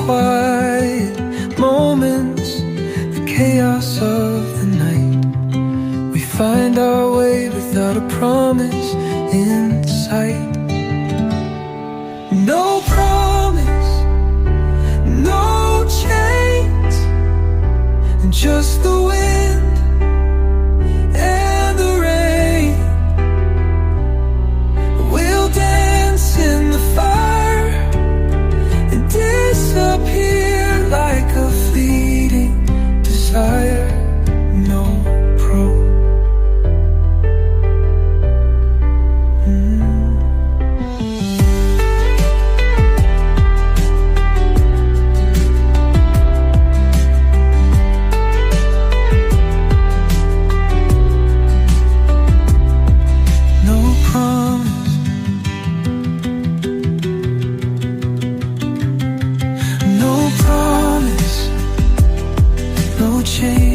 quiet moments, the chaos of the night. We find our way without a promise in sight. No promise, no chains, just the wind and the rain. We'll dance in the fire and disappear like a fleeting desire. No change.